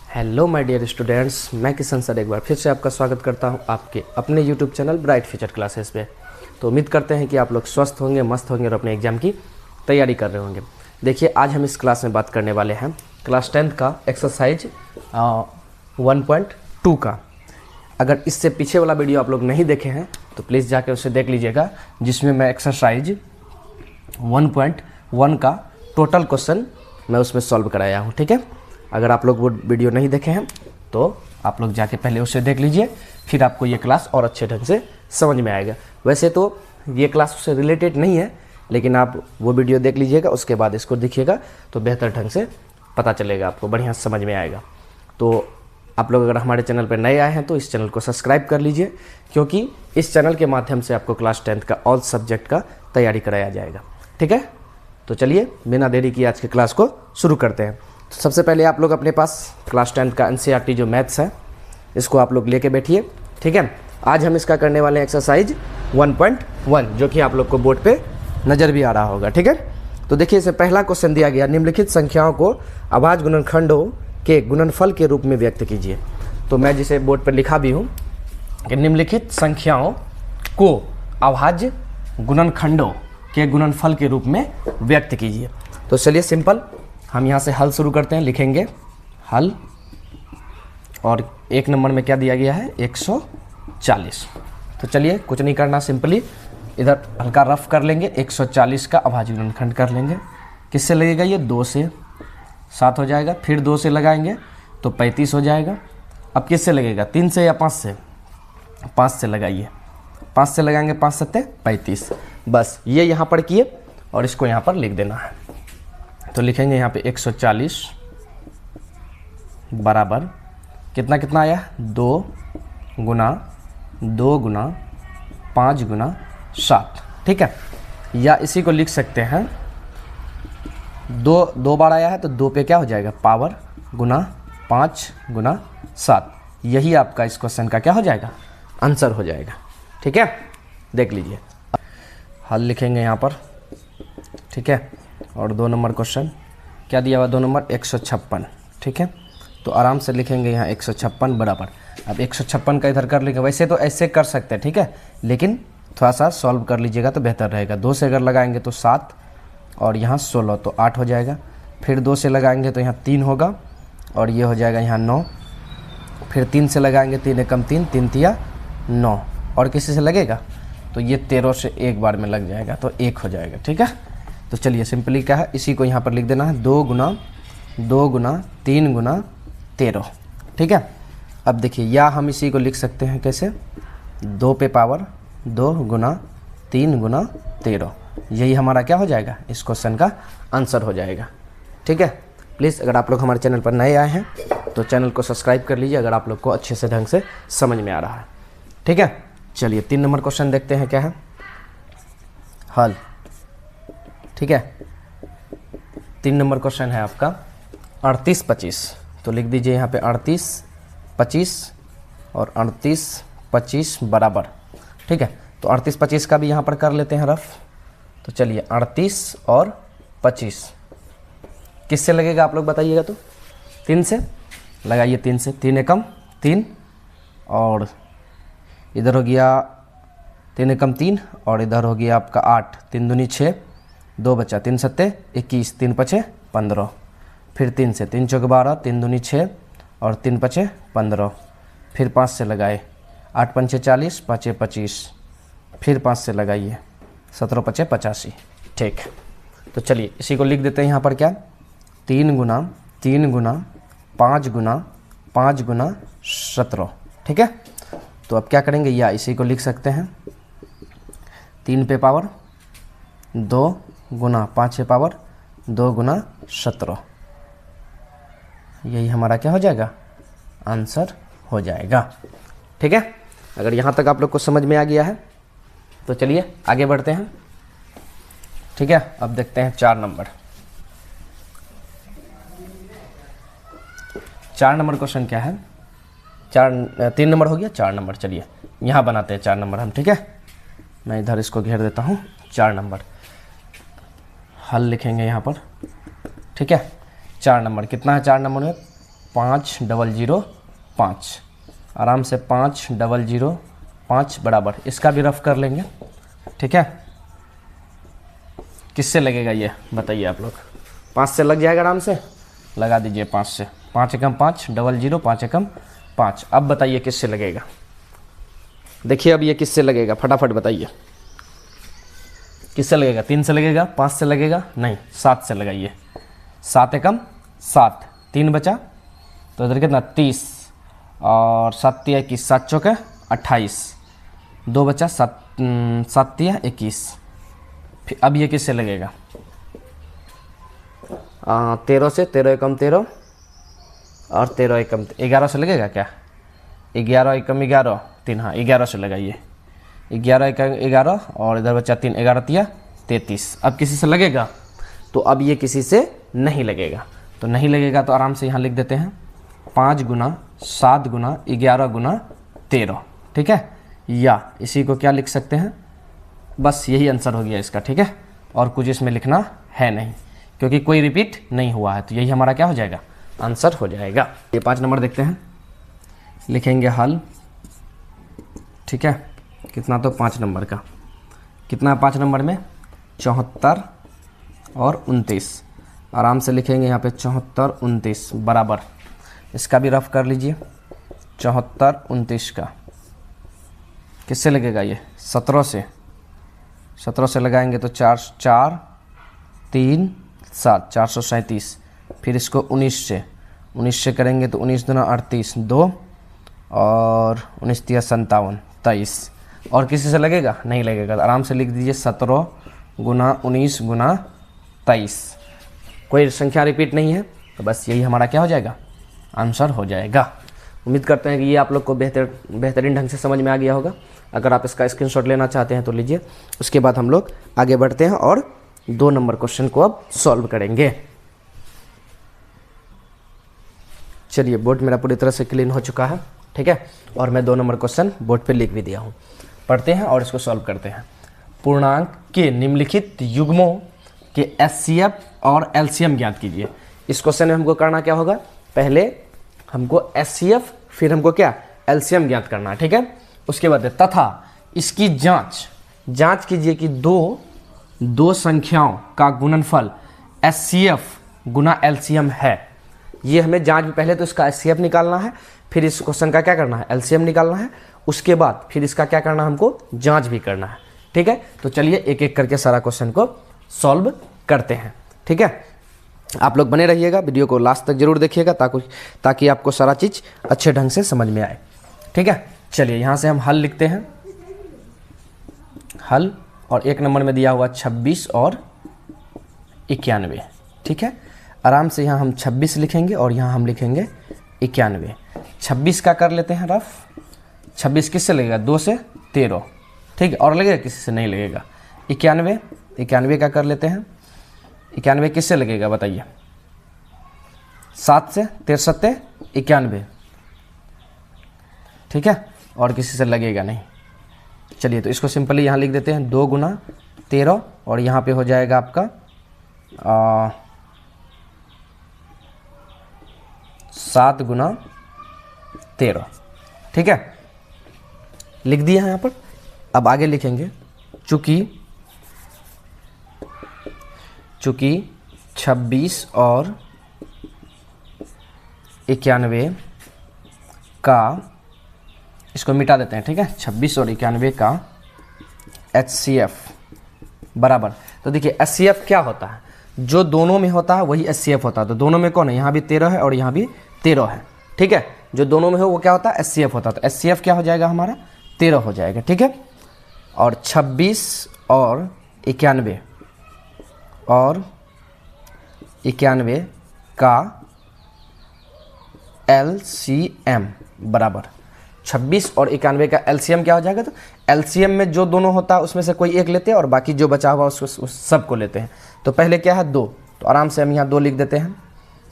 Hello my dear students, मैं Kishan sir एक बार फिर से आपका स्वागत करता हूं आपके अपने YouTube channel bright future classes पे। तो उम्मीद करते हैं कि आप लोग स्वस्थ होंगे, मस्त होंगे और अपने एग्जाम की तैयारी कर रहे होंगे। देखिए, आज हम इस क्लास में बात करने वाले हैं क्लास 10 का एक्सरसाइज 1.2 का। अगर इससे पीछे वाला वीडियो आप लोग नहीं देखे हैं तो प्लीज़ जाकर उसे देख लीजिएगा, जिसमें मैं एक्सरसाइज 1.1 का टोटल क्वेश्चन मैं उसमें सॉल्व कराया हूँ। ठीक है, अगर आप लोग वो वीडियो नहीं देखे हैं तो आप लोग जाके पहले उसे देख लीजिए, फिर आपको ये क्लास और अच्छे ढंग से समझ में आएगा। वैसे तो ये क्लास उससे रिलेटेड नहीं है, लेकिन आप वो वीडियो देख लीजिएगा, उसके बाद इसको देखिएगा तो बेहतर ढंग से पता चलेगा, आपको बढ़िया समझ में आएगा। तो आप लोग अगर हमारे चैनल पर नए आए हैं तो इस चैनल को सब्सक्राइब कर लीजिए, क्योंकि इस चैनल के माध्यम से आपको क्लास 10 का ऑल सब्जेक्ट का तैयारी कराया जाएगा। ठीक है, तो चलिए बिना देरी किए आज के क्लास को शुरू करते हैं। तो सबसे पहले आप लोग अपने पास क्लास 10 का एनसीईआरटी जो मैथ्स है इसको आप लोग लेके बैठिए। ठीक है, आज हम इसका करने वाले हैं एक्सरसाइज 1.1, जो कि आप लोग को बोर्ड पे नज़र भी आ रहा होगा। ठीक है, तो देखिए, इसे पहला क्वेश्चन दिया गया, निम्नलिखित संख्याओं को अभाज्य गुणनखंडों के गुणनफल के रूप में व्यक्त कीजिए। तो मैं जिसे बोर्ड पर लिखा भी हूँ कि निम्नलिखित संख्याओं को अभाज्य गुणनखंडों के गुणनफल के रूप में व्यक्त कीजिए। तो चलिए सिंपल, हम यहाँ से हल शुरू करते हैं। लिखेंगे हल, और एक नंबर में क्या दिया गया है 140। तो चलिए कुछ नहीं करना, सिंपली इधर हल्का रफ कर लेंगे, 140 का अभाज्य गुणनखंड कर लेंगे। किससे लगेगा ये, 2 से 7 हो जाएगा, फिर 2 से लगाएंगे तो 35 हो जाएगा। अब किससे लगेगा, 3 से या 5 से? 5 से लगाइए, 5 से लगाएंगे, 5 सत्ते 35। बस ये यहाँ पर किए और इसको यहाँ पर लिख देना है। तो लिखेंगे यहाँ पे 140 बराबर कितना कितना आया, 2 गुना 5 गुना 7। ठीक है, या इसी को लिख सकते हैं, 2 बार आया है तो 2 पे क्या हो जाएगा, पावर गुना 5 गुना 7। यही आपका इस क्वेश्चन का क्या हो जाएगा, आंसर हो जाएगा। ठीक है, देख लीजिए हल लिखेंगे यहाँ पर। ठीक है, और 2 नंबर क्वेश्चन क्या दिया हुआ, 2 नंबर 156। ठीक है, तो आराम से लिखेंगे यहाँ 156 बराबर। अब 156 का इधर कर लेंगे, वैसे तो ऐसे कर सकते हैं, ठीक है, लेकिन थोड़ा सा सॉल्व कर लीजिएगा तो बेहतर रहेगा। 2 से अगर लगाएंगे तो 7, और यहाँ 16 तो 8 हो जाएगा। फिर 2 से लगाएंगे तो यहाँ 3 होगा, और ये हो जाएगा यहाँ 9। फिर 3 से लगाएंगे, 3 एकम 3, 3 तिया 9, और किसी से लगेगा तो ये 13 से एक बार में लग जाएगा तो 1 हो जाएगा। ठीक है, तो चलिए सिंपली क्या है, इसी को यहाँ पर लिख देना है, 2 गुना 3 गुना 13। ठीक है, अब देखिए, या हम इसी को लिख सकते हैं कैसे, 2 पे पावर 2 गुना 3 गुना 13। यही हमारा क्या हो जाएगा, इस क्वेश्चन का आंसर हो जाएगा। ठीक है, प्लीज़ अगर आप लोग हमारे चैनल पर नए आए हैं तो चैनल को सब्सक्राइब कर लीजिए, अगर आप लोग को अच्छे से ढंग से समझ में आ रहा है। ठीक है, चलिए 3 नंबर क्वेश्चन देखते हैं क्या है, हल। ठीक है, 3 नंबर क्वेश्चन है आपका 38 25। तो लिख दीजिए यहाँ पे 38 25 और 38 25 बराबर। ठीक है, तो 38 25 का भी यहाँ पर कर लेते हैं रफ। तो चलिए 38 और 25 किससे लगेगा, आप लोग बताइएगा। तो 3 से लगाइए, 3 से, 3 एकम 3, और इधर हो गया 3 एकम 3, और इधर हो गया आपका 8, 3 दूनी 6, 2 बचा, 3 सत्ते 21, 3 पचे 15। फिर 3 से, 3 चौक 12, 3 दूनी 6, और 3 पचे 15। फिर 5 से लगाए, 8 पंचे 40, 5 25। फिर 5 से लगाइए, 17 पचे 85। ठीक, तो चलिए इसी को लिख देते हैं यहाँ पर क्या, 3 गुना 5 गुना 5 गुना 17। ठीक है, तो अब क्या करेंगे, या इसी को लिख सकते हैं, 3 पे पावर 2 गुना 5 पे पावर 2 गुना 17। यही हमारा क्या हो जाएगा, आंसर हो जाएगा। ठीक है, अगर यहाँ तक आप लोग को समझ में आ गया है तो चलिए आगे बढ़ते हैं। ठीक है, अब देखते हैं 4 नंबर। 4 नंबर क्वेश्चन क्या है, 3 नंबर हो गया, 4 नंबर। चलिए यहाँ बनाते हैं 4 नंबर हम। ठीक है, मैं इधर इसको घेर देता हूँ। 4 नंबर हल लिखेंगे यहाँ पर। ठीक है, 4 नंबर कितना है, 4 नंबर में 5,005 आराम से 5,005 बराबर, इसका भी रफ कर लेंगे। ठीक है, किससे लगेगा ये बताइए आप लोग? 5 से लग जाएगा, आराम से लगा दीजिए 5 से। 5 एकम 5, 0,0, 5 एकम 5। अब बताइए किससे लगेगा? देखिए अब ये किससे लगेगा, फटाफट बताइए किससे लगेगा? 3 से लगेगा, 5 से लगेगा, नहीं 7 से लगाइए। 7 एकम 7, 3 बचा तो इधर कितना 30 और 7 तिया 21, 7 चौके 28, 2 बचा, 7 तिया 21। फिर अब ये किससे लगेगा? 13 से, 13 एकम 13 और 13 एकम 11 से लगेगा क्या? 11 एकम 11, 3, हाँ 11 से लगाइए। 11 एकम 11 और इधर बचा 3, 11 तिया 33। अब किसी से लगेगा? तो अब ये किसी से नहीं लगेगा, तो नहीं लगेगा तो आराम से यहाँ लिख देते हैं 5 गुना 7 गुना 11 गुना 13। ठीक है, या इसी को क्या लिख सकते हैं, बस यही आंसर हो गया इसका। ठीक है, और कुछ इसमें लिखना है नहीं क्योंकि कोई रिपीट नहीं हुआ है, तो यही हमारा क्या हो जाएगा? आंसर हो जाएगा। ये 5 नंबर देखते हैं, लिखेंगे हल। ठीक है, कितना तो 5 नंबर का कितना है? 5 नंबर में 74 और 29। आराम से लिखेंगे यहाँ पे 74, 29 बराबर, इसका भी रफ कर लीजिए। 74, 29 का किससे लगेगा? ये 17 से। 17 से लगाएंगे तो 4, 4, 3, 7, 437। फिर इसको 19 से करेंगे तो 19 दूना 38, 2 और 19 तिया 57, 23। और किसी से लगेगा? नहीं लगेगा, तो आराम से लिख दीजिए 17 गुना 19 गुना 23। कोई संख्या रिपीट नहीं है, तो बस यही हमारा क्या हो जाएगा? आंसर हो जाएगा। उम्मीद करते हैं कि ये आप लोग को बेहतरीन ढंग से समझ में आ गया होगा। अगर आप इसका स्क्रीनशॉट लेना चाहते हैं तो लीजिए। उसके बाद हम लोग आगे बढ़ते हैं और 2 नंबर क्वेश्चन को अब सॉल्व करेंगे। चलिए, बोर्ड मेरा पूरी तरह से क्लीन हो चुका है। ठीक है, और मैं 2 नंबर क्वेश्चन बोर्ड पे लिख भी दिया हूँ। पढ़ते हैं और इसको सॉल्व करते हैं। पूर्णांक के निम्नलिखित युग्मों के HCF और LCM ज्ञात कीजिए। इस क्वेश्चन में हमको करना क्या होगा? पहले हमको HCF, फिर हमको क्या LCM ज्ञात करना है। ठीक है, उसके बाद तथा इसकी जांच कीजिए कि दो संख्याओं का गुणनफल HCF गुना LCM है। ये हमें जांच में पहले तो इसका HCF निकालना है, फिर इस क्वेश्चन का क्या करना है? LCM निकालना है। उसके बाद फिर इसका क्या करना है? हमको जांच भी करना है। ठीक है, तो चलिए एक एक करके सारा क्वेश्चन को सॉल्व करते हैं। ठीक है, आप लोग बने रहिएगा, वीडियो को लास्ट तक जरूर देखिएगा ताकि आपको सारा चीज़ अच्छे ढंग से समझ में आए। ठीक है, चलिए यहाँ से हम हल लिखते हैं। हल, और 1 नंबर में दिया हुआ 26 और 91। ठीक है, आराम से यहाँ हम 26 लिखेंगे और यहाँ हम लिखेंगे 91। 26 का कर लेते हैं रफ। 26 किससे लगेगा? 2 से 13। ठीक है, और लगेगा? किसी से नहीं लगेगा। 91 का कर लेते हैं। 91 किससे लगेगा बताइए? 7 से, 13 91। ठीक है, और किसी से लगेगा नहीं। चलिए, तो इसको सिंपली यहाँ लिख देते हैं 2 गुना 13 और यहाँ पे हो जाएगा आपका 7 गुना 13। ठीक है, लिख दिया है यहाँ पर। अब आगे लिखेंगे चूँकि 26 और 91 का, इसको मिटा देते हैं। ठीक है, 26 और 91 का HCF बराबर, तो देखिए HCF क्या होता है? जो दोनों में होता है वही HCF होता है। तो दोनों में कौन है? यहाँ भी 13 है और यहाँ भी 13 है। ठीक है, जो दोनों में हो वो क्या होता है? HCF होता है। तो HCF क्या हो जाएगा हमारा? 13 हो जाएगा। ठीक है, और 26 और 91 का LCM बराबर 26 और 91 का LCM क्या हो जाएगा? तो LCM में जो दोनों होता है उसमें से कोई एक लेते हैं और बाकी जो बचा हुआ उसको सब को लेते हैं। तो पहले क्या है? 2, तो आराम से हम यहाँ 2 लिख देते हैं।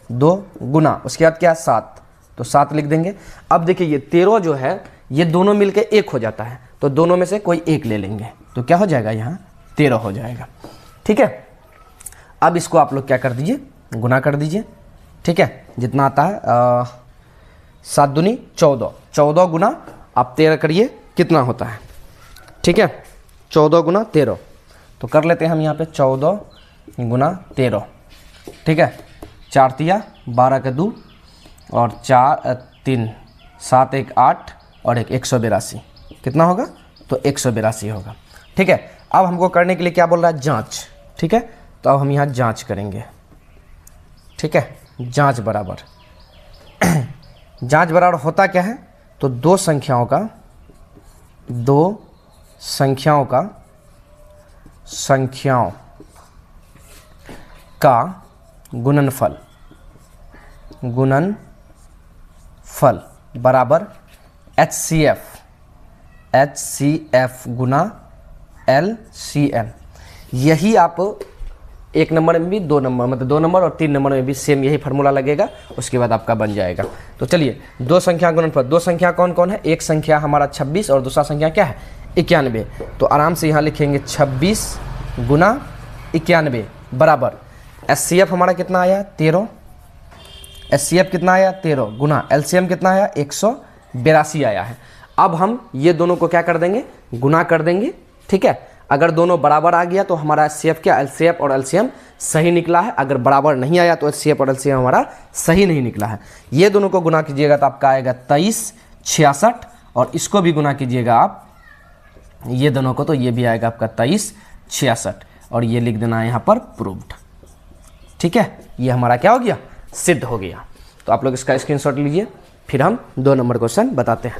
2 गुना, उसके बाद क्या है? 7, तो 7 लिख देंगे। अब देखिए ये 13 जो है ये दोनों मिलकर 1 हो जाता है, तो दोनों में से कोई एक ले लेंगे, तो क्या हो जाएगा? यहाँ 13 हो जाएगा। ठीक है, अब इसको आप लोग क्या कर दीजिए? गुना कर दीजिए। ठीक है, जितना आता है 7 दूनी 14, 14 गुना आप 13 करिए कितना होता है, ठीक है, 14 गुना 13, तो कर लेते हैं हम यहाँ पे 14 गुना 13, ठीक है, 4 तिया 12 का 2 और 4 3 7 1 8 और 182, कितना होगा, तो 182 होगा, ठीक है। अब हमको करने के लिए क्या बोल रहा है, जांच, ठीक है, तो अब हम यहाँ जांच करेंगे, ठीक है, जांच बराबर जांच बराबर होता क्या है, तो दो संख्याओं का गुणनफल बराबर HCF गुना LCM। यही आप 1 नंबर में भी 2 नंबर, मतलब 2 नंबर और 3 नंबर में भी सेम यही फार्मूला लगेगा, उसके बाद आपका बन जाएगा। तो चलिए, दो संख्या गुणनफल, दो संख्या कौन कौन है, एक संख्या हमारा 26 और दूसरा संख्या क्या है 91, तो आराम से यहाँ लिखेंगे 26 गुना 91 बराबर HCF हमारा कितना आया 13, HCF कितना आया 13 गुना LCM कितना आया 182 आया है। अब हम ये दोनों को क्या कर देंगे, गुना कर देंगे, ठीक है। अगर दोनों बराबर आ गया तो हमारा HCF क्या, LCF और LCM सही निकला है, अगर बराबर नहीं आया तो HCF और LCM हमारा सही नहीं निकला है। ये दोनों को गुना कीजिएगा तो आपका आएगा 2366 और इसको भी गुना कीजिएगा आप ये दोनों को, तो ये भी आएगा आपका 2366 और ये लिख देना है यहाँ पर प्रूव्ड, ठीक है। ये हमारा क्या हो गया, सिद्ध हो गया। तो आप लोग इसका स्क्रीनशॉट लीजिए, फिर हम 2 नंबर क्वेश्चन बताते हैं।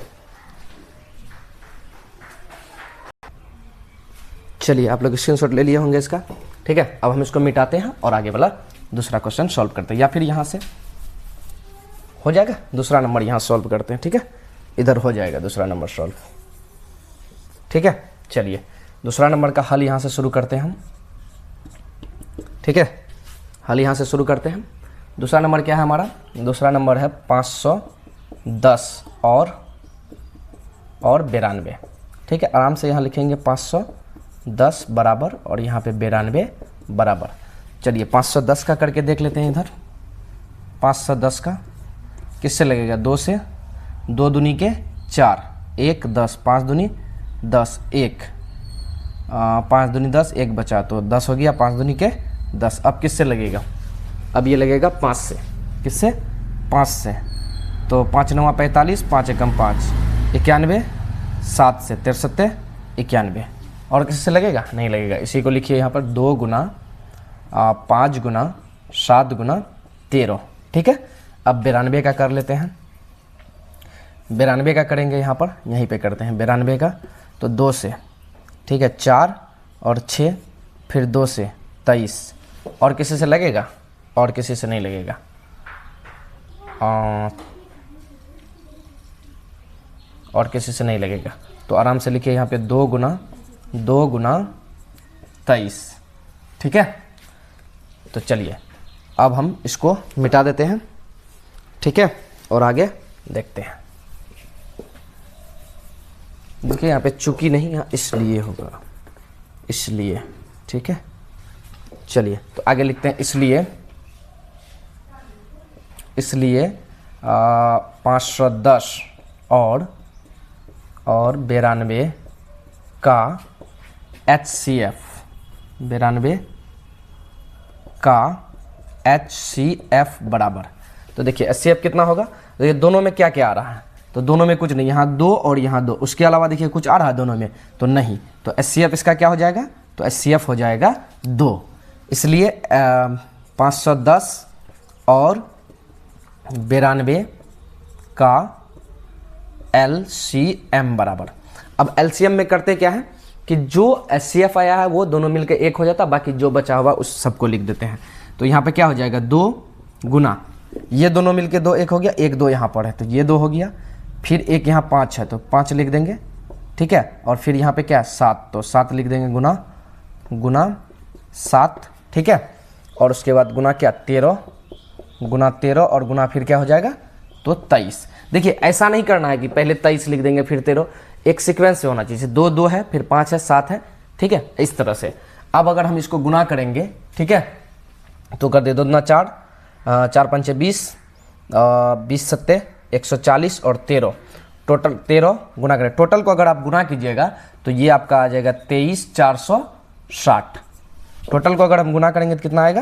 चलिए, आप लोग स्क्रीनशॉट ले लिए होंगे इसका, ठीक है। अब हम इसको मिटाते हैं और आगे वाला दूसरा क्वेश्चन सॉल्व करते हैं, या फिर यहाँ से हो जाएगा दूसरा नंबर यहाँ सॉल्व करते हैं, ठीक है, इधर हो जाएगा दूसरा नंबर सॉल्व, ठीक है। चलिए, दूसरा नंबर का हल यहाँ से शुरू करते हैं हम, ठीक है, हल यहाँ से शुरू करते हैं। दूसरा नंबर क्या है हमारा, दूसरा नंबर है 510 और 92, ठीक है। आराम से यहाँ लिखेंगे 510 बराबर और यहाँ पे 92 बराबर। चलिए 510 का करके देख लेते हैं इधर। 510 का किससे लगेगा, 2 से, 2 दूनी के 4, 1 10, 5 दूनी 10, 1 5 दूनी 10, 1 बचा तो 10 हो गया, 5 दूनी के 10। अब किससे लगेगा, अब ये लगेगा 5 से, किससे, 5 से, तो 5 9 45, 5 एकम 5, 91, 7 से 63 91, और किससे लगेगा, नहीं लगेगा। इसी को लिखिए यहाँ पर 2 गुना 5 गुना 7 गुना 13, ठीक है। अब 92 का कर लेते हैं, 92 का करेंगे यहाँ पर, यहीं पे करते हैं 92 का, तो 2 से, ठीक है, 4 और 6, फिर 2 से 23, और किसी से लगेगा, और किसी से नहीं लगेगा। और किसी से नहीं लगेगा, तो आराम से लिखिए यहाँ पे 2 गुना 23, ठीक है। तो चलिए, अब हम इसको मिटा देते हैं, ठीक है, और आगे देखते हैं। देखिए यहाँ पे चूंकि नहीं, यहाँ इसलिए होगा, इसलिए, ठीक है। चलिए, तो आगे लिखते हैं इसलिए 510 और 92 का HCF, 92 का HCF बराबर, तो देखिए HCF कितना होगा, तो ये दोनों में क्या क्या आ रहा है, तो दोनों में कुछ नहीं, यहाँ 2 और यहाँ 2, उसके अलावा देखिए कुछ आ रहा है दोनों में, तो नहीं, तो HCF इसका क्या हो जाएगा, तो HCF हो जाएगा 2। इसलिए 510 और 92 का LCM बराबर। अब LCM में करते क्या है कि जो HCF आया है वो दोनों मिलकर 1 हो जाता, बाकी जो बचा हुआ उस सबको लिख देते हैं। तो यहाँ पे क्या हो जाएगा, 2 गुना, ये दोनों मिलके 2 1 हो गया, 1 2 यहाँ पर है तो ये 2 हो गया, फिर एक यहाँ 5 है तो 5 लिख देंगे, ठीक है, और फिर यहाँ पे क्या 7, तो 7 लिख देंगे गुना 7, ठीक है, और उसके बाद गुना क्या 13 गुना 13 और गुना फिर क्या हो जाएगा, तो 23। देखिए ऐसा नहीं करना है कि पहले 23 लिख देंगे फिर 13, एक सीक्वेंस से होना चाहिए, 2 2 है, फिर 5 है, 7 है, ठीक है, इस तरह से। अब अगर हम इसको गुना करेंगे, ठीक है, तो कर दे 2 दूना 4, 4 पंचे 20, 20 सत्ते 140 और 13, टोटल 13 गुना करें। टोटल को अगर आप गुना कीजिएगा तो ये आपका आ जाएगा 23,460। टोटल को अगर हम गुना करेंगे तो कितना आएगा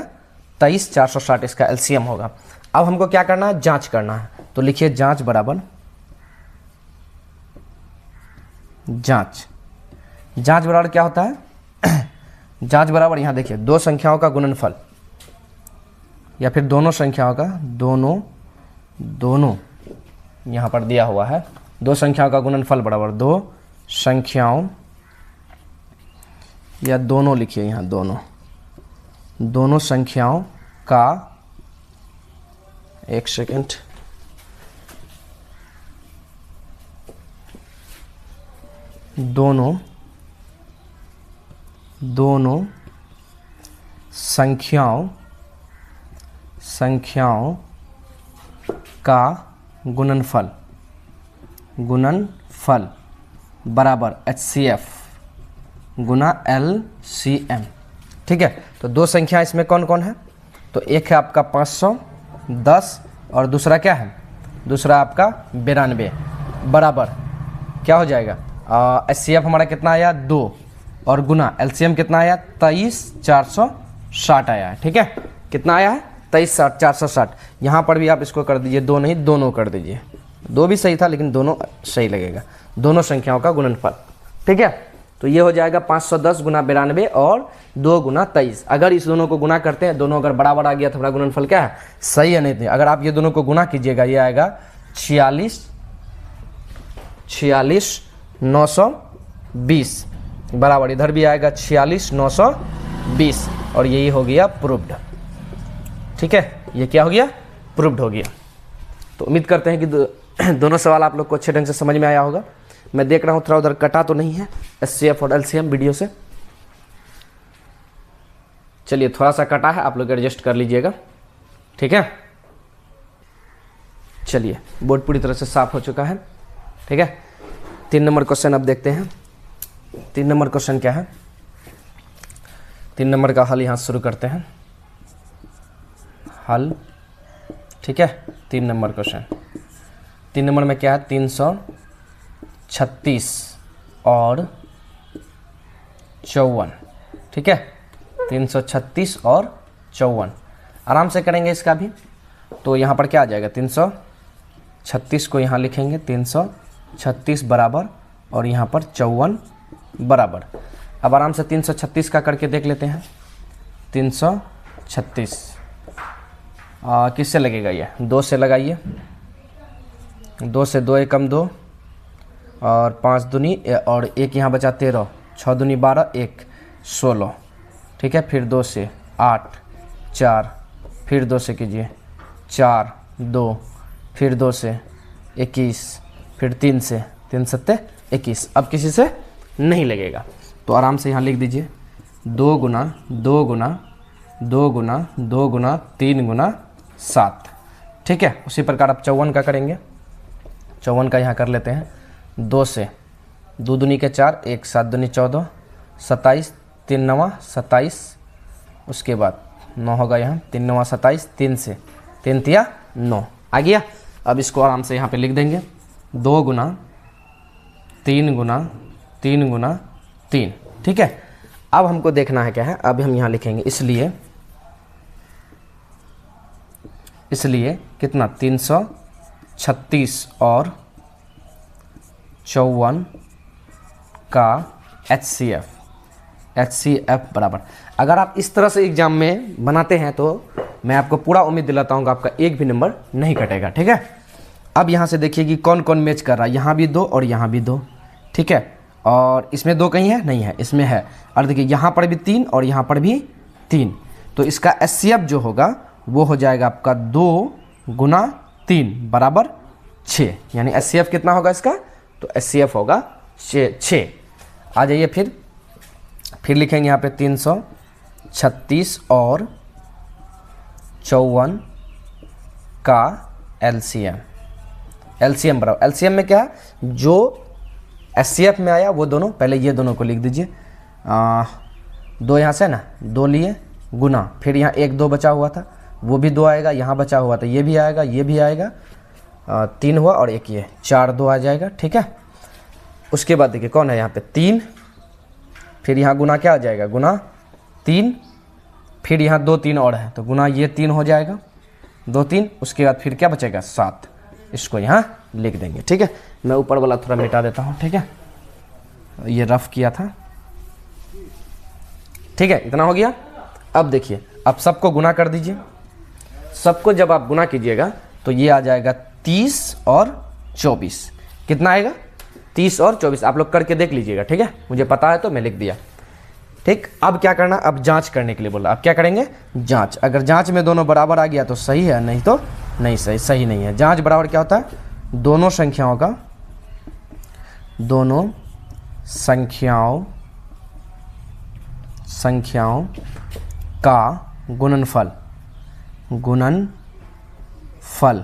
23,460, इसका एलसीएम होगा। अब हमको क्या करना है, जांच करना है। तो लिखिए जांच बराबर जांच। जांच बराबर क्या होता है जांच बराबर यहाँ देखिए दो संख्याओं का गुणनफल या फिर दोनों संख्याओं का दोनों यहाँ पर दिया हुआ है, दो संख्याओं का गुणनफल बराबर दो संख्याओं या दोनों लिखिए यहाँ दोनों संख्याओं का, एक सेकेंड, दोनों संख्याओं का गुणनफल बराबर HCF गुना LCM। ठीक है, तो दो संख्या इसमें कौन कौन है, तो एक है आपका 510 और दूसरा क्या है, दूसरा आपका 92 बराबर क्या हो जाएगा, HCF हमारा कितना आया 2 और गुना LCM कितना आया 23,460 आया है। ठीक है, कितना आया है 23,460। यहाँ पर भी आप इसको कर दीजिए, दो नहीं दोनों कर दीजिए, दो भी सही था लेकिन दोनों सही लगेगा, दोनों संख्याओं का गुणनफल। ठीक है, तो ये हो जाएगा 510 गुना 92 और 2 गुना 23। अगर इस दोनों को गुना करते हैं, दोनों अगर बराबर आ गया तो हमारा गुणनफल क्या है, सही है नहीं। अगर आप ये दोनों को गुना कीजिएगा ये आएगा 46,920 बराबर, इधर भी आएगा 46,920 और यही हो गया प्रूव्ड। ठीक है, ये क्या हो गया, प्रूव्ड हो गया। तो उम्मीद करते हैं कि दोनों सवाल आप लोग को अच्छे ढंग से समझ में आया होगा। मैं देख रहा हूँ थोड़ा उधर कटा तो नहीं है HCF और LCM वीडियो से, चलिए थोड़ा सा कटा है, आप लोग एडजस्ट कर लीजिएगा। ठीक है, चलिए बोर्ड पूरी तरह से साफ हो चुका है। ठीक है, 3 नंबर क्वेश्चन अब देखते हैं। 3 नंबर क्वेश्चन क्या है, 3 नंबर का हल यहाँ शुरू करते हैं। हल, ठीक है, 3 नंबर क्वेश्चन। 3 नंबर में क्या है, 336 और 54। ठीक है, 336 और 54 आराम से करेंगे इसका भी। तो यहाँ पर क्या आ जाएगा, 336 को यहाँ लिखेंगे 336 बराबर और यहाँ पर 54 बराबर। अब आराम से 336 का करके देख लेते हैं। 336 किससे लगेगा, ये 2 से लगाइए, 2 से 2 एकम 2 और 5 दूनी और 1 यहाँ बचा 13, 6 दूनी 12, 1 16। ठीक है, फिर 2 से 8, 4, फिर 2 से कीजिए 4, 2, फिर 2 से 21, फिर 3 से 3 सत्ते 21। अब किसी से नहीं लगेगा तो आराम से यहाँ लिख दीजिए 2 गुना 2 गुना 2 गुना 2 गुना 3 गुना 7। ठीक है, उसी प्रकार आप 54 का करेंगे। 54 का यहाँ कर लेते हैं, 2 से 2 दूनी के 4, 1 7 दूनी 14, 27, 3 नवा 27, उसके बाद 9 होगा यहाँ, 3 नवा 27, 3 से 3 तिया 9 आ गया। अब इसको आराम से यहाँ पे लिख देंगे 2 गुना 3 गुना 3 गुना 3। ठीक है, अब हमको देखना है क्या है, अब हम यहाँ लिखेंगे इसलिए कितना 336 और 54 का HCF बराबर। अगर आप इस तरह से एग्जाम में बनाते हैं तो मैं आपको पूरा उम्मीद दिलाता हूँ कि आपका एक भी नंबर नहीं कटेगा। ठीक है, अब यहाँ से देखिए कि कौन कौन मैच कर रहा है, यहाँ भी 2 और यहाँ भी 2। ठीक है, और इसमें 2 कहीं है, नहीं है, इसमें है। और देखिए यहाँ पर भी 3 और यहाँ पर भी 3, तो इसका HCF जो होगा वो हो जाएगा आपका 2 गुना 3 बराबर 6। यानी HCF कितना होगा इसका, तो HCF होगा 6। आ जाइए फिर लिखेंगे यहाँ पे 336 और 54 का LCM बराबर। LCM में क्या है, जो HCF में आया वो दोनों, पहले ये दोनों को लिख दीजिए, 2 यहाँ से ना 2 लिए गुना, फिर यहाँ 1 2 बचा हुआ था, वो भी 2 आएगा, यहाँ बचा हुआ तो ये भी आएगा, ये भी आएगा, 3 हुआ और एक ये 4, 2 आ जाएगा। ठीक है, उसके बाद देखिए कौन है यहाँ पे 3, फिर यहाँ गुना क्या आ जाएगा, गुना 3, फिर यहाँ 2 3 और है तो गुना ये 3 हो जाएगा, 2 3, उसके बाद फिर क्या बचेगा 7, इसको यहाँ लिख देंगे। ठीक है, मैं ऊपर वाला थोड़ा मिटा देता हूँ। ठीक है, ये रफ किया था। ठीक है, इतना हो गया। अब देखिए, अब सबको गुना कर दीजिए। सबको जब आप गुना कीजिएगा तो ये आ जाएगा 30 और 24। कितना आएगा, 30 और 24। आप लोग करके देख लीजिएगा। ठीक है, मुझे पता है तो मैं लिख दिया। ठीक, अब क्या करना, अब जांच करने के लिए बोला। अब क्या करेंगे, जांच। अगर जांच में दोनों बराबर आ गया तो सही है, नहीं तो नहीं, सही नहीं है। जांच बराबर क्या होता है, दोनों संख्याओं का गुणनफल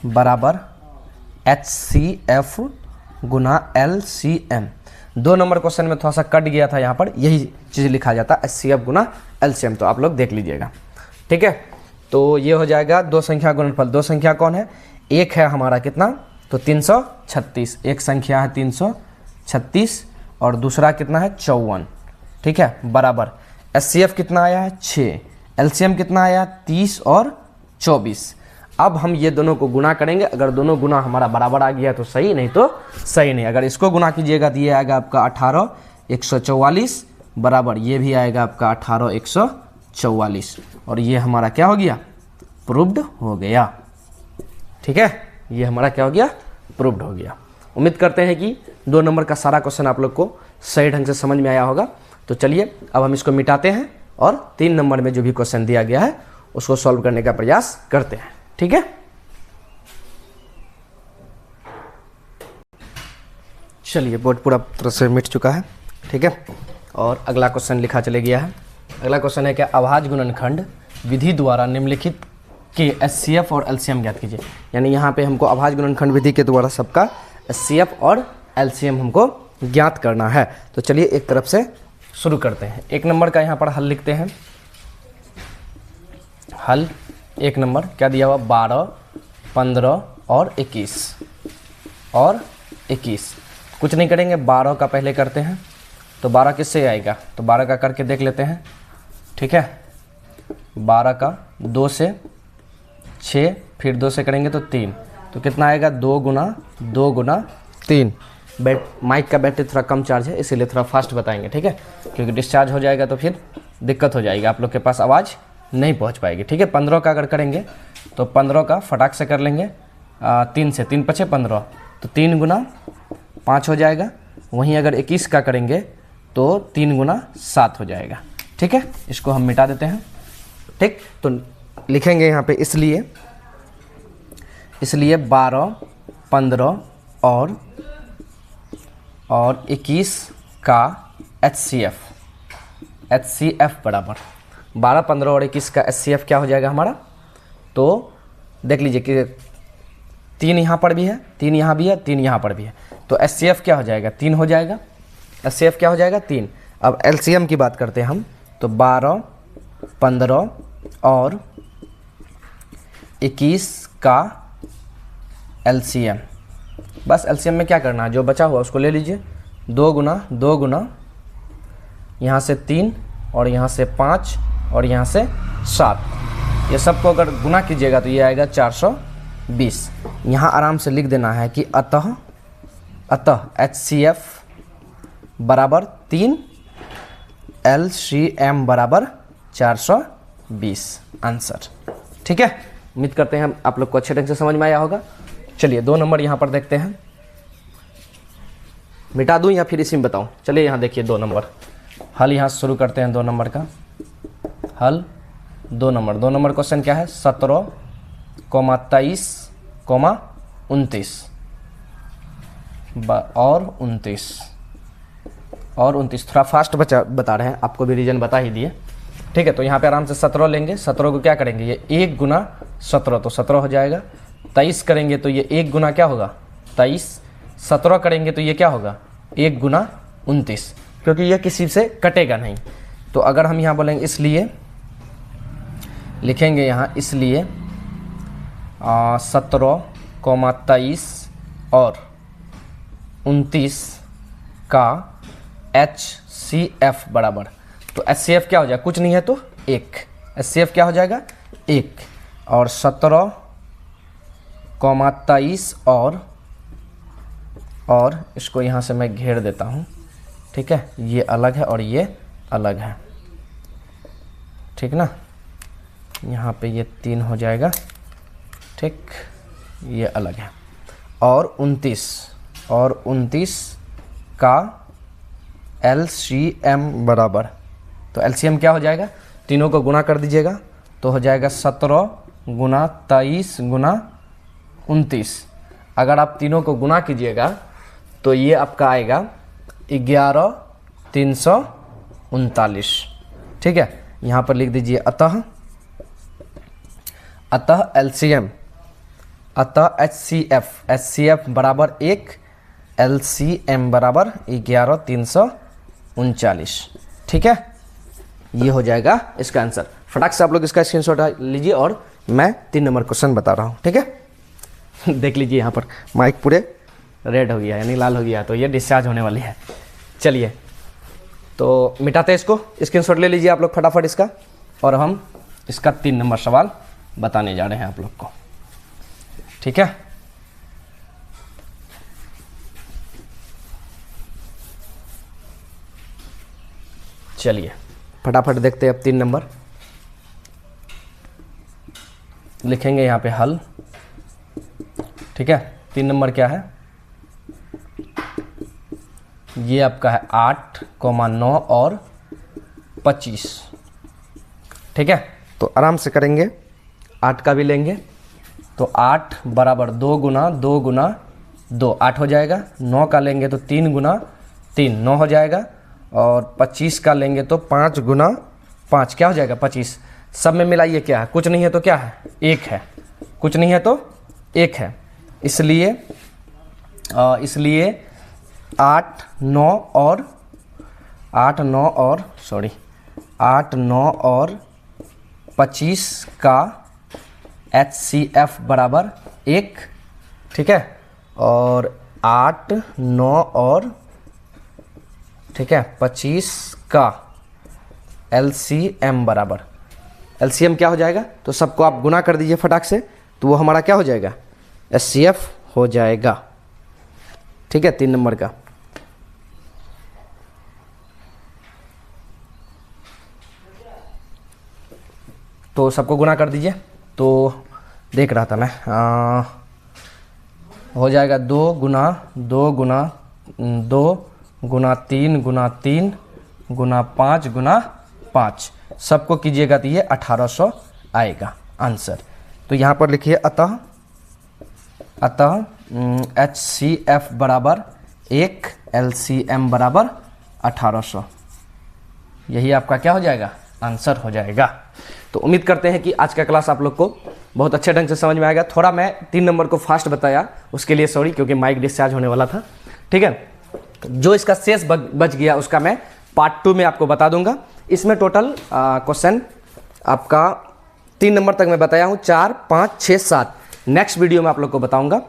बराबर HCF गुना LCM। 2 नंबर क्वेश्चन में थोड़ा सा कट गया था, यहाँ पर यही चीज़ लिखा जाता है HCF गुना LCM, तो आप लोग देख लीजिएगा। ठीक है, तो ये हो जाएगा 2 संख्या गुणनफल। 2 संख्या कौन है, एक है हमारा कितना, तो 336, एक संख्या है 336 और दूसरा कितना है 54। ठीक है, बराबर HCF कितना आया है 6, LCM कितना आया 30 और 24। अब हम ये दोनों को गुना करेंगे। अगर दोनों गुना हमारा बराबर आ गया तो सही, नहीं तो सही नहीं। अगर इसको गुना कीजिएगा तो ये आएगा आपका 18 144 बराबर ये भी आएगा आपका 18 144 और ये हमारा क्या हो गया, प्रूव्ड हो गया। ठीक है, ये हमारा क्या हो गया, प्रूव्ड हो गया। उम्मीद करते हैं कि 2 नंबर का सारा क्वेश्चन आप लोग को सही ढंग से समझ में आया होगा। तो चलिए अब हम इसको मिटाते हैं और 3 नंबर में जो भी क्वेश्चन दिया गया है उसको सॉल्व करने का प्रयास करते हैं। ठीक है, चलिए बोर्ड पूरा तरह से मिट चुका है। ठीक है, और अगला क्वेश्चन लिखा चले गया है। अगला क्वेश्चन है क्या, अभाज्य गुणनखंड विधि द्वारा निम्नलिखित के HCF और LCM ज्ञात कीजिए। यानी यहाँ पे हमको अभाज्य गुणनखंड विधि के द्वारा सबका HCF और LCM हमको ज्ञात करना है। तो चलिए एक तरफ से शुरू करते हैं। 1 नंबर का यहाँ पर हल लिखते हैं। हल 1 नंबर क्या दिया हुआ, 12 15 और 21 और 21। कुछ नहीं करेंगे, 12 का पहले करते हैं। तो 12 किससे आएगा, तो 12 का करके देख लेते हैं। ठीक है, 12 का 2 से 6, फिर 2 से करेंगे तो 3, तो कितना आएगा 2 गुना 3। माइक का बैटरी थोड़ा कम चार्ज है इसीलिए थोड़ा फास्ट बताएंगे। ठीक है, क्योंकि डिस्चार्ज हो जाएगा तो फिर दिक्कत हो जाएगी, आप लोग के पास आवाज़ नहीं पहुंच पाएगी। ठीक है, 15 का अगर करेंगे तो 15 का फटाक से कर लेंगे, 3 से 3 पछे 15, तो 3 गुना 5 हो जाएगा। वहीं अगर 21 का करेंगे तो 3 गुना 7 हो जाएगा। ठीक है, इसको हम मिटा देते हैं। ठीक, तो लिखेंगे यहाँ पे इसलिए 12 15 और 21 का HCF बराबर 12 15 और 21 का HCF क्या हो जाएगा हमारा, तो देख लीजिए कि 3 यहाँ पर भी है, 3 यहाँ भी है, 3 यहाँ पर भी है, तो HCF क्या हो जाएगा 3 हो जाएगा। HCF क्या हो जाएगा 3। अब LCM की बात करते हैं हम, तो 12 15 और 21 का LCM। बस LCM में क्या करना है, जो बचा हुआ उसको ले लीजिए, 2 गुना यहाँ से 3 और यहाँ से 5 और यहाँ से 7, ये सबको अगर गुना कीजिएगा तो ये आएगा 420। यहाँ आराम से लिख देना है कि अतः HCF बराबर 3, LCM बराबर 420 आंसर। ठीक है, उम्मीद करते हैं आप लोग को अच्छे ढंग से समझ में आया होगा। चलिए 2 नंबर यहाँ पर देखते हैं, मिटा दूं या फिर इसी में बताऊं। चलिए यहाँ देखिए 2 नंबर हल, यहाँ शुरू करते हैं 2 नंबर का हल। 2 नंबर क्वेश्चन क्या है, 17, 23, 29 और 29 थोड़ा फास्ट बता रहे हैं, आपको भी रीजन बता ही दिए। ठीक है, तो यहाँ पे आराम से 17 लेंगे, 17 को क्या करेंगे, ये 1 गुना 17 तो 17 हो जाएगा। 23 करेंगे तो ये 1 गुना क्या होगा 23, 17 करेंगे तो ये क्या होगा 1 गुना 29, क्योंकि ये किसी से कटेगा नहीं। तो अगर हम यहाँ बोलेंगे इसलिए लिखेंगे यहाँ, इसलिए 17,23 और 29 का HCF बराबर, तो HCF क्या हो जाएगा, कुछ नहीं है तो 1, HCF क्या हो जाएगा 1, और 17,23 और इसको यहाँ से मैं घेर देता हूँ, ठीक है, ये अलग है और ये अलग है, ठीक ना, यहाँ पे ये 3 हो जाएगा, ठीक, ये अलग है, और 29 का LCM बराबर, तो LCM क्या हो जाएगा, तीनों को गुना कर दीजिएगा तो हो जाएगा 17 गुना 23 गुना 29, अगर आप तीनों को गुना कीजिएगा तो ये आपका आएगा 11,339, ठीक है, यहाँ पर लिख दीजिए अतः LCM, अतः HCF बराबर 1, LCM बराबर 11,339, ठीक है, ये हो जाएगा इसका आंसर। फटाक से आप लोग इसका स्क्रीनशॉट लीजिए और मैं 3 नंबर क्वेश्चन बता रहा हूँ, ठीक है। देख लीजिए यहाँ पर माइक पूरे रेड हो गया यानी लाल हो गया, तो ये डिस्चार्ज होने वाली है। चलिए तो मिटाते हैं इसको, स्क्रीनशॉट ले लीजिए आप लोग फटाफट इसका, और हम इसका 3 नंबर सवाल बताने जा रहे हैं आप लोग को, ठीक है। चलिए फटाफट देखते हैं अब 3 नंबर, लिखेंगे यहाँ पे हल, ठीक है। 3 नंबर क्या है, ये आपका है 8, 9 और 25, ठीक है। तो आराम से करेंगे, 8 का भी लेंगे तो 8 बराबर 2 गुना 2 गुना 2, 8 हो जाएगा। 9 का लेंगे तो 3 गुना 3, 9 हो जाएगा। और 25 का लेंगे तो 5 गुना 5, क्या हो जाएगा 25। सब में मिलाइए, क्या है, कुछ नहीं है तो क्या है 1 है, कुछ नहीं है तो 1 है, इसलिए 8, 9 और 25 का HCF बराबर 1, ठीक है। और 8, 9 और, ठीक है, 25 का LCM बराबर, LCM क्या हो जाएगा, तो सबको आप गुना कर दीजिए फटाक से, तो वो हमारा क्या हो जाएगा HCF हो जाएगा, ठीक है। 3 नंबर का तो सबको गुना कर दीजिए, तो देख रहा था मैं, हो जाएगा 2 गुना 2 गुना 2 गुना 3 गुना 3 गुना 5 गुना 5, सबको कीजिएगा तो ये 1800 आएगा आंसर। तो यहाँ पर लिखिए अतः HCF बराबर 1, LCM बराबर 1800, यही आपका क्या हो जाएगा आंसर हो जाएगा। तो उम्मीद करते हैं कि आज का क्लास आप लोग को बहुत अच्छे ढंग से समझ में आएगा। थोड़ा मैं 3 नंबर को फास्ट बताया, उसके लिए सॉरी, क्योंकि माइक डिस्चार्ज होने वाला था, ठीक है। जो इसका शेष बच गया उसका मैं पार्ट 2 में आपको बता दूंगा। इसमें टोटल क्वेश्चन आपका 3 नंबर तक मैं बताया हूँ, 4, 5, 6, 7 नेक्स्ट वीडियो में आप लोग को बताऊंगा।